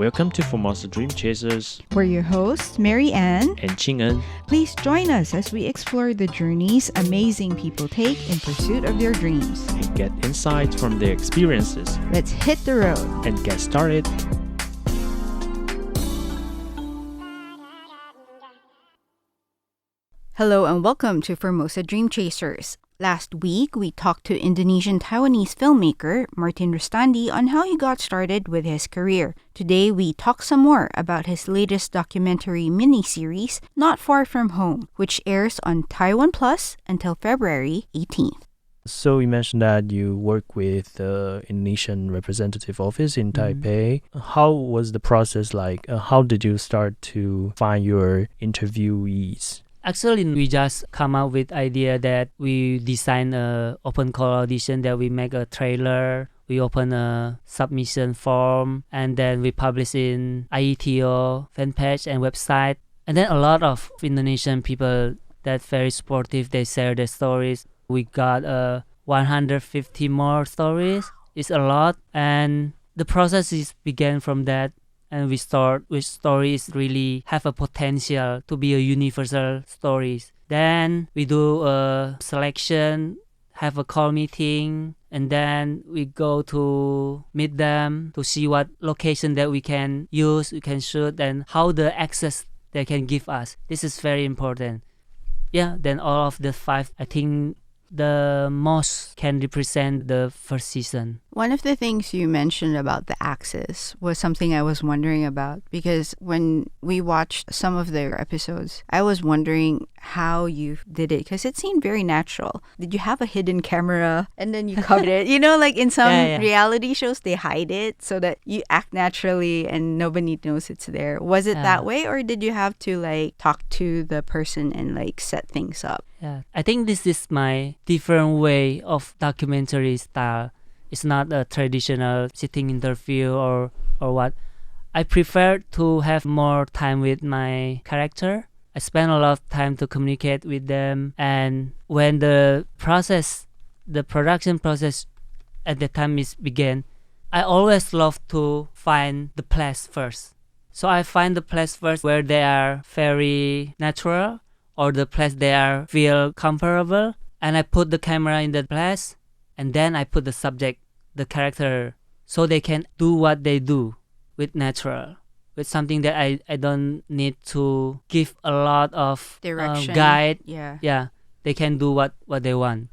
Welcome to Formosa Dream Chasers. We're your hosts, Mary Ann and Ching-en. Please join us as we explore the journeys amazing people take in pursuit of their dreams. And get insights from their experiences. Let's hit the road and get started. Hello and welcome to Formosa Dream Chasers. Last week, we talked to Indonesian-Taiwanese filmmaker Martin Rustandi on how he got started with his career. Today, we talk some more about his latest documentary miniseries, Not Far From Home, which airs on Taiwan Plus until February 18th. So you mentioned that you work with the Indonesian representative office in Taipei. How was the process like? How did you start to find your interviewees? Actually, we just come up with idea that we design a open call audition, that we make a trailer, we open a submission form, and then we publish in IETO fan page and website. And then a lot of Indonesian people that very supportive, they share their stories. We got 150 more stories. It's a lot, and the process began from that. And we start with stories really have a potential to be a universal stories. Then we do a selection, have a call meeting, and then we go to meet them to see what location that we can use, we can shoot, and how the access they can give us. This is very important. Yeah, then all of the 5, I think the most can represent the first season. One of the things you mentioned about the access was something I was wondering about, because when we watched some of their episodes, I was wondering how you did it, because it seemed very natural. Did you have a hidden camera and then you covered it? You know, like in some reality shows, they hide it so that you act naturally and nobody knows it's there. Was it that way, or did you have to like talk to the person and like set things up? Yeah, I think this is my different way of documentary style. It's not a traditional sitting interview or what. I prefer to have more time with my character. I spend a lot of time to communicate with them. And when the production process at the time began, I always love to find the place first. So I find the place first where they are very natural, or the place they are feel comfortable, and I put the camera in that place, and then I put the subject, the character, so they can do what they do with natural, with something that I don't need to give a lot of direction, guide. Yeah, they can do what they want.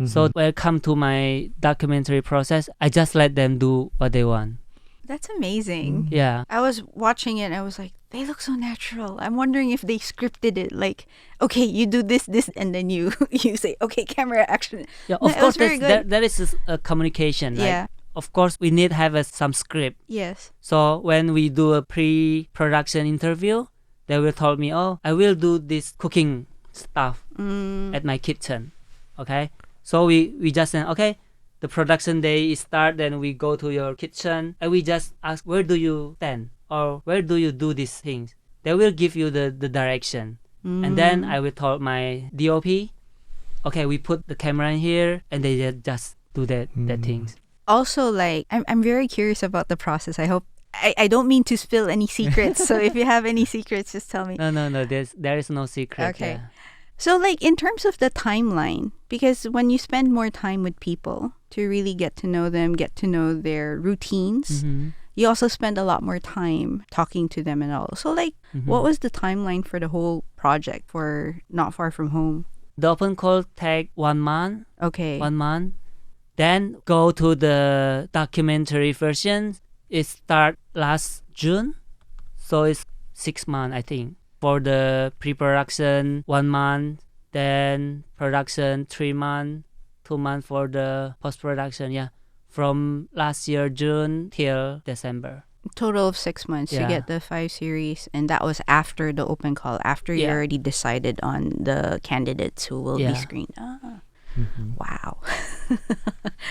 So when it comes to my documentary process, I just let them do what they want. That's amazing. Yeah. I was watching it and I was like, they look so natural. I'm wondering if they scripted it like, okay, you do this, and then you say, okay, camera action. Yeah, of course, that is a communication. Right? Yeah. Of course, we need to have some script. Yes. So when we do a pre-production interview, they will tell me, oh, I will do this cooking stuff at my kitchen. Okay? So we just say, okay, the production day start, then we go to your kitchen and we just ask, where do you stand? Or where do you do these things? They will give you the direction. And then I will tell my DOP, okay, we put the camera in here, and they just do that things. Also, like, I'm very curious about the process. I hope, I don't mean to spill any secrets. So if you have any secrets, just tell me. No, there is no secret. Okay. So like in terms of the timeline, because when you spend more time with people to really get to know them, get to know their routines, you also spend a lot more time talking to them and all. So like, what was the timeline for the whole project for Not Far From Home? The open call take 1 month. Okay. 1 month. Then go to the documentary version. It start last June. So it's 6 months, I think. For the pre-production, 1 month. Then production, 3 months. 2 months for the post-production, yeah. From last year, June till December. Total of 6 months to get the 5 series. And that was after the open call, after you already decided on the candidates who will be screened. Wow.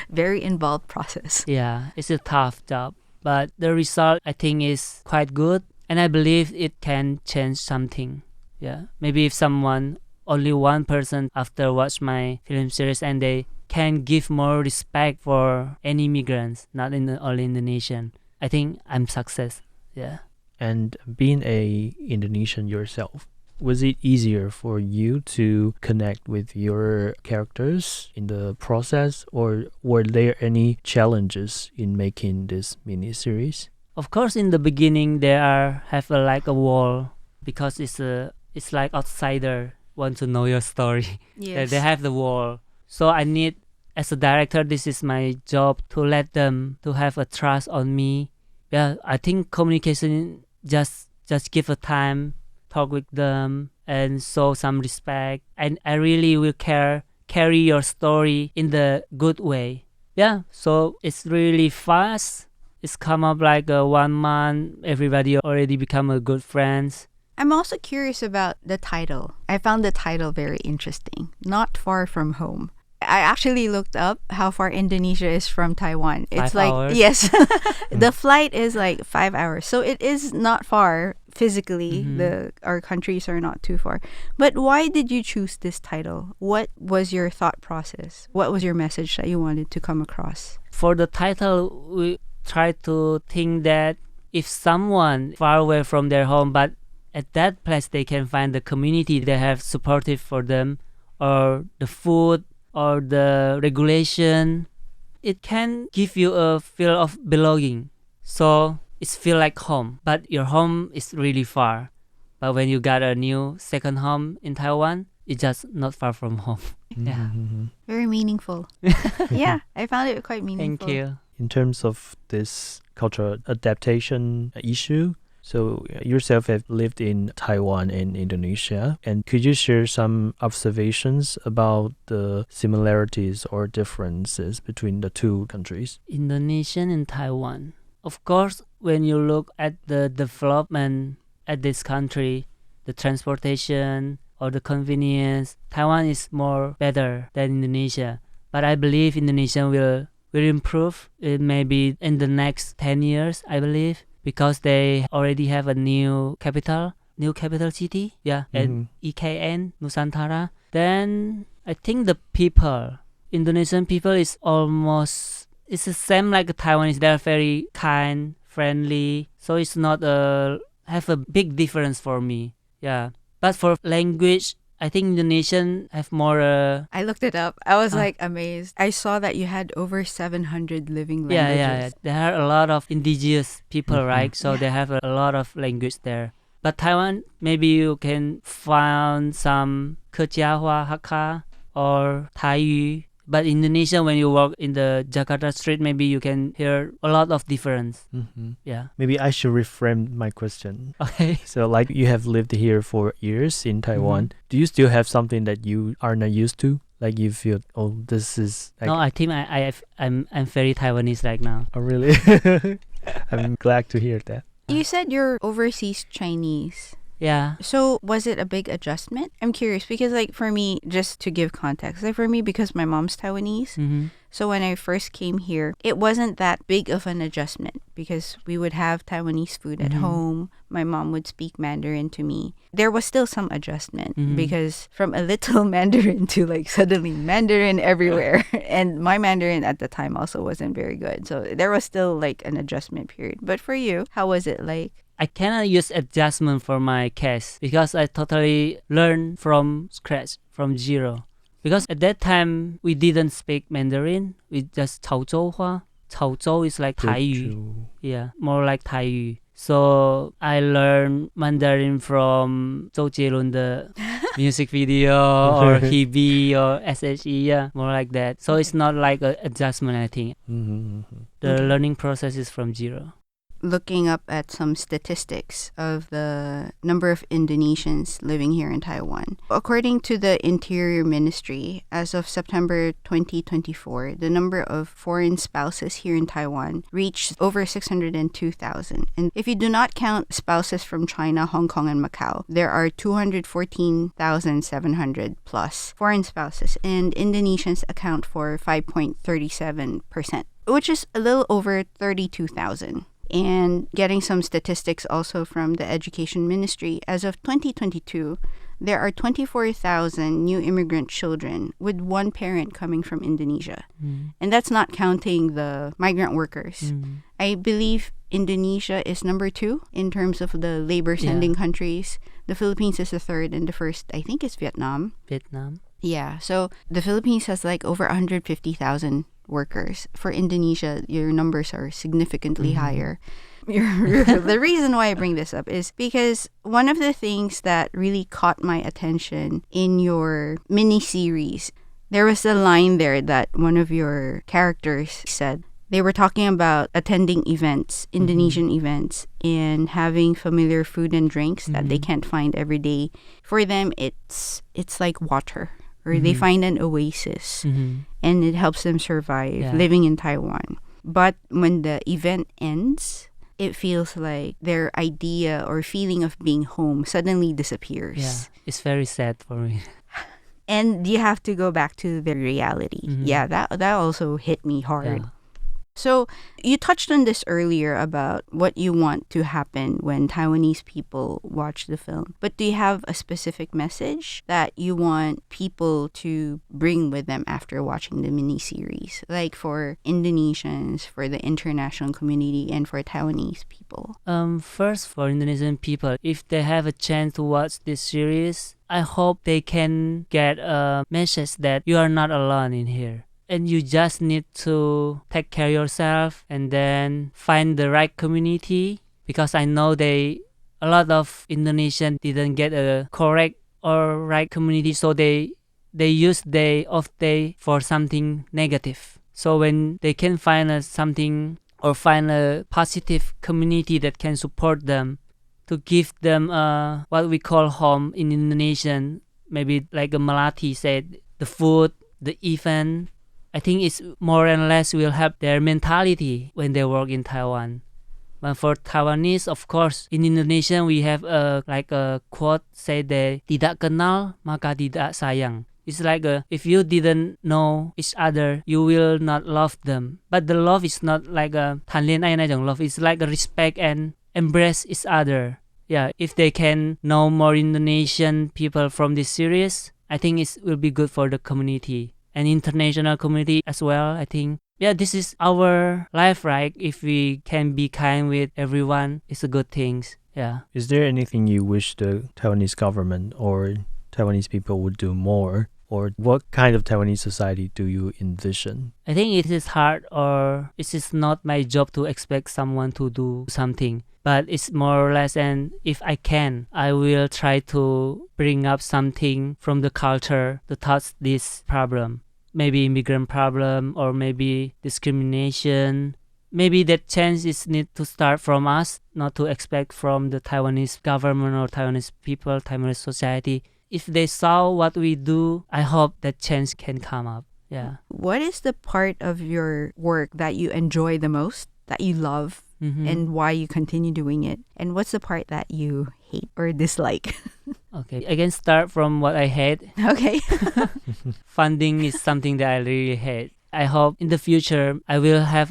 Very involved process. Yeah, it's a tough job. But the result, I think, is quite good. And I believe it can change something. Yeah, maybe if only one person after watch my film series and they can give more respect for any migrants, not only Indonesian, I think I'm success. Yeah. And being a Indonesian yourself, was it easier for you to connect with your characters in the process, or were there any challenges in making this miniseries? Of course, in the beginning there have like a wall because it's like outsider want to know your story. Yes. They have the wall. So I need, as a director, this is my job to let them to have a trust on me. Yeah, I think communication just give a time, talk with them and show some respect. And I really will carry your story in the good way. Yeah, so it's really fast. It's come up like 1 month. Everybody already become a good friends. I'm also curious about the title. I found the title very interesting. Not Far From Home. I actually looked up how far Indonesia is from Taiwan. It's 5 like hours. Yes. The flight is like 5 hours. So it is not far physically. Our countries are not too far. But why did you choose this title? What was your thought process? What was your message that you wanted to come across? For the title, we try to think that if someone far away from their home, but at that place they can find the community they have supportive for them, or the food, or the regulation, it can give you a feel of belonging. So it's feel like home, but your home is really far. But when you got a new second home in Taiwan, it's just not far from home. Yeah. Very meaningful. Yeah, I found it quite meaningful. Thank you. In terms of this cultural adaptation issue, so yourself have lived in Taiwan and Indonesia, and could you share some observations about the similarities or differences between the two countries? Indonesian and Taiwan. Of course, when you look at the development at this country, the transportation or the convenience, Taiwan is more better than Indonesia. But I believe Indonesia will improve maybe in the next 10 years, I believe, because they already have a new capital city, at EKN, Nusantara. Then I think the people, Indonesian people is almost, it's the same like Taiwanese. They're very kind, friendly, so it's not have a big difference for me. Yeah, but for language, I think Indonesian have more. I looked it up. I was like amazed. I saw that you had over 700 living languages. Yeah. There are a lot of indigenous people, right? So they have a lot of language there. But Taiwan, maybe you can find some Kejiahua, Hakka, or Taiyu. But Indonesia, when you walk in the Jakarta street, maybe you can hear a lot of difference. Yeah. Maybe I should reframe my question. Okay. So like you have lived here for years in Taiwan. Do you still have something that you are not used to? Like you feel, oh, this is like... No, I think I'm very Taiwanese right now. Oh, really? I'm glad to hear that. You said you're overseas Chinese. Yeah. So was it a big adjustment? I'm curious because like for me, just to give context, like for me, because my mom's Taiwanese, so when I first came here, it wasn't that big of an adjustment because we would have Taiwanese food at home. My mom would speak Mandarin to me. There was still some adjustment because from a little Mandarin to like suddenly Mandarin everywhere. And my Mandarin at the time also wasn't very good. So there was still like an adjustment period. But for you, how was it like? I cannot use adjustment for my case because I totally learned from scratch, from zero. Because at that time, we didn't speak Mandarin. We just 潮州话. 潮州 is like 台语. Yeah, more like 台语. So I learned Mandarin from 周杰伦的 music video or Hebe or SHE, yeah, more like that. So it's not like an adjustment, I think. The learning process is from zero. Looking up at some statistics of the number of Indonesians living here in Taiwan. According to the Interior Ministry, as of September 2024, the number of foreign spouses here in Taiwan reached over 602,000. And if you do not count spouses from China, Hong Kong, and Macau, there are 214,700 plus foreign spouses, and Indonesians account for 5.37%, which is a little over 32,000. And getting some statistics also from the Education Ministry, as of 2022, there are 24,000 new immigrant children with one parent coming from Indonesia. And that's not counting the migrant workers. I believe Indonesia is number 2 in terms of the labor sending countries. The Philippines is the third, and the first, I think, is Vietnam. Yeah, so the Philippines has like over 150,000 workers. For Indonesia, your numbers are significantly higher. The reason why I bring this up is because one of the things that really caught my attention in your mini-series, there was a line there that one of your characters said. They were talking about attending events, Indonesian events, and having familiar food and drinks that they can't find every day. For them, it's like water, or they find an oasis, and it helps them survive living in Taiwan. But when the event ends, it feels like their idea or feeling of being home suddenly disappears. Yeah, it's very sad for me. And you have to go back to the reality. Yeah, that also hit me hard. Yeah. So you touched on this earlier about what you want to happen when Taiwanese people watch the film. But do you have a specific message that you want people to bring with them after watching the miniseries? Like for Indonesians, for the international community, and for Taiwanese people? First, for Indonesian people, if they have a chance to watch this series, I hope they can get a message that you are not alone in here. And you just need to take care of yourself and then find the right community, because I know a lot of Indonesians didn't get a correct or right community, so they use day off day for something negative. So when they can find something or find a positive community that can support them, to give them what we call home in Indonesian, maybe like a Melati said, the food, the event, I think it's more and less will help their mentality when they work in Taiwan. But for Taiwanese, of course, in Indonesian we have a quote say that tidak kenal maka tidak sayang. It's like if you didn't know each other, you will not love them. But the love is not like a 谈恋爱那种 love. It's like a respect and embrace each other. Yeah, if they can know more Indonesian people from this series, I think it will be good for the community and international community as well. I think, yeah, this is our life, right? If we can be kind with everyone, it's a good thing. Yeah. Is there anything you wish the Taiwanese government or Taiwanese people would do more? Or what kind of Taiwanese society do you envision? I think it is hard, or it is not my job to expect someone to do something. But it's more or less, and if I can, I will try to bring up something from the culture to touch this problem. Maybe immigrant problem, or maybe discrimination. Maybe that change is need to start from us, not to expect from the Taiwanese government or Taiwanese people, Taiwanese society. If they saw what we do, I hope that change can come up. Yeah. What is the part of your work that you enjoy the most, that you love? And why you continue doing it, and what's the part that you hate or dislike? Okay, I can start from what I hate. Okay. Funding is something that I really hate. I hope in the future I will have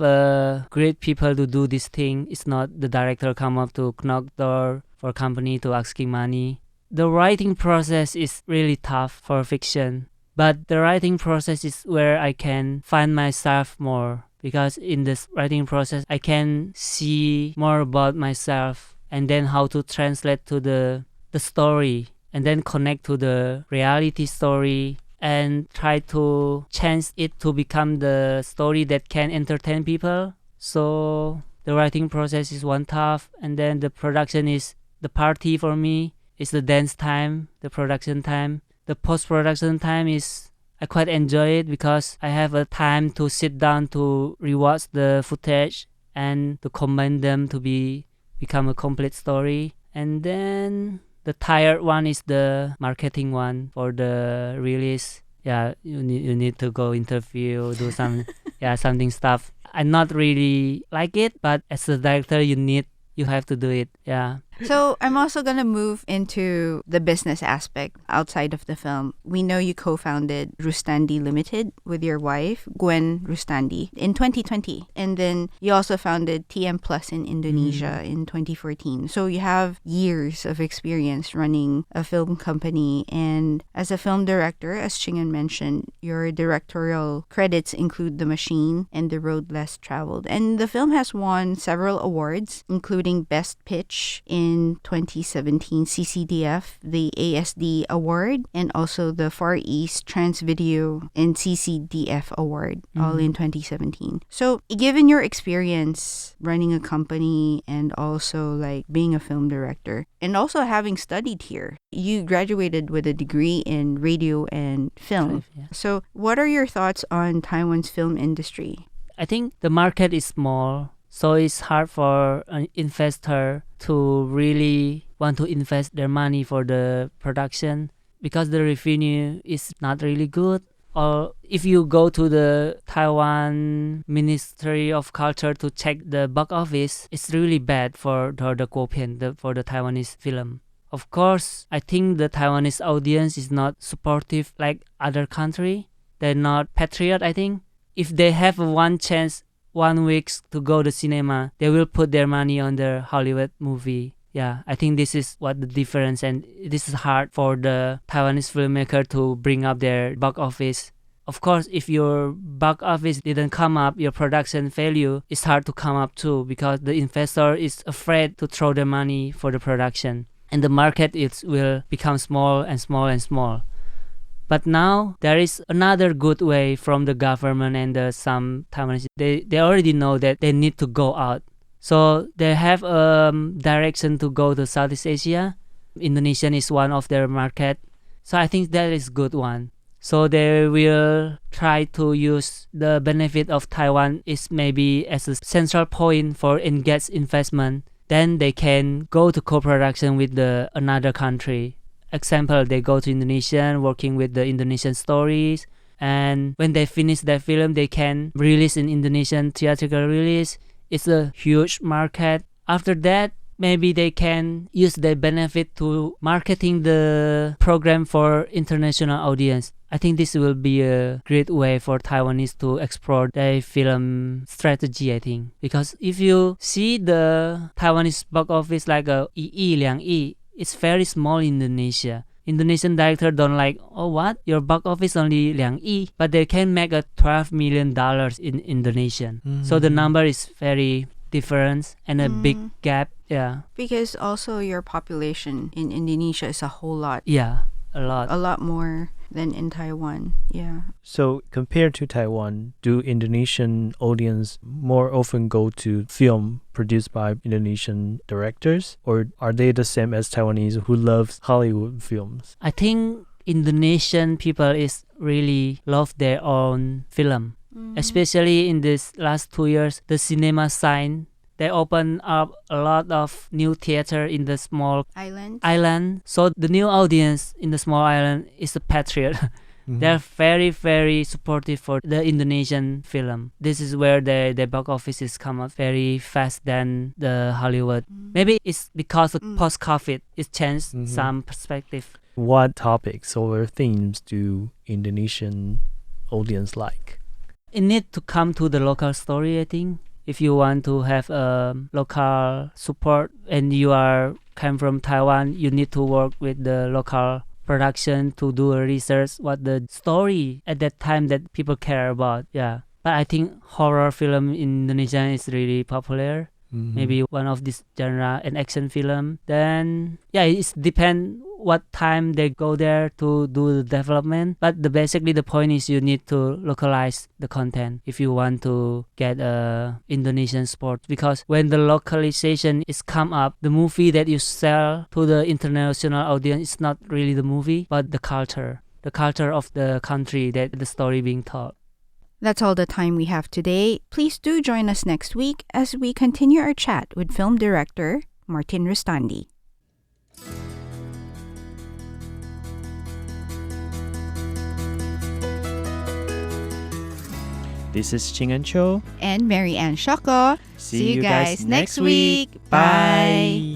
great people to do this thing. It's not the director come up to knock door for company to asking money. The writing process is really tough for fiction, but the writing process is where I can find myself more. Because in this writing process, I can see more about myself, and then how to translate to the story, and then connect to the reality story, and try to change it to become the story that can entertain people. So the writing process is one tough, and then the production is the party for me. It's the dance time, the production time. The post-production time is I quite enjoy it because I have a time to sit down to rewatch the footage and to combine them to become a complete story. And then the tired one is the marketing one for the release. Yeah, you need to go interview, do some something stuff. I not really like it, but as a director, you have to do it. Yeah. So I'm also going to move into the business aspect outside of the film. We know you co-founded Rustandi Limited with your wife, Gwen Rustandi, in 2020. And then you also founded TM Plus in Indonesia in 2014. So you have years of experience running a film company. And as a film director, as Chingan mentioned, your directorial credits include The Machine and The Road Less Traveled. And the film has won several awards, including Best Pitch in 2017 CCDF, the ASD Award, and also the Far East Trans Video and CCDF Award, all in 2017. So given your experience running a company and also like being a film director and also having studied here, you graduated with a degree in radio and film. Yeah. So what are your thoughts on Taiwan's film industry? I think the market is small, so it's hard for an investor to really want to invest their money for the production because the revenue is not really good. Or if you go to the Taiwan Ministry of Culture to check the box office, it's really bad for the Kopian, for the Taiwanese film. Of course, I think the Taiwanese audience is not supportive like other country. They're not patriot, I think. If they have one chance, 1 week to go to cinema, they will put their money on the Hollywood movie. Yeah, I think this is what the difference, and this is hard for the Taiwanese filmmaker to bring up their box office. Of course, if your box office didn't come up, your production failure, it's hard to come up too because the investor is afraid to throw their money for the production. And the market will become small and small and small. But now there is another good way from the government and some Taiwanese. They already know that they need to go out. So they have a direction to go to Southeast Asia. Indonesian is one of their market. So I think that is good one. So they will try to use the benefit of Taiwan is maybe as a central point for engaged investment. Then they can go to co-production with another country. Example, they go to Indonesia working with the Indonesian stories, and when they finish their film, they can release in Indonesian theatrical release. It's a huge market. After that, maybe they can use their benefit to marketing the program for international audience. I think this will be a great way for Taiwanese to explore their film strategy, I think. Because if you see the Taiwanese box office like a 1亿, 2亿, it's very small in Indonesia. Indonesian director don't like, oh what? Your box office only 2亿, but they can make a $12 million in Indonesian. So the number is very different and a big gap. Yeah. Because also your population in Indonesia is a whole lot. Yeah, a lot. A lot more than in Taiwan. Yeah. So compared to Taiwan, do Indonesian audience more often go to film produced by Indonesian directors, or are they the same as Taiwanese who love Hollywood films? I think Indonesian people is really love their own film. Especially in this last 2 years, the cinema sign, they open up a lot of new theater in the small island. So the new audience in the small island is a patriot. They're very, very supportive for the Indonesian film. This is where the box offices come up very fast than the Hollywood. Maybe it's because of post-COVID, it changed some perspective. What topics or themes do Indonesian audience like? It needs to come to the local story, I think. If you want to have local support and you come from Taiwan, you need to work with the local production to do a research what the story at that time that people care about. Yeah. But I think horror film in Indonesia is really popular. Maybe one of this genre, an action film. Then yeah, it depends what time they go there to do the development. But basically the point is you need to localize the content if you want to get Indonesian sport. Because when the localization is come up, the movie that you sell to the international audience is not really the movie, but the culture of the country that the story being told. That's all the time we have today. Please do join us next week as we continue our chat with film director Martin Rustandi. This is Ching and Cho and Mary Ann Shoko. See you guys next week. Bye.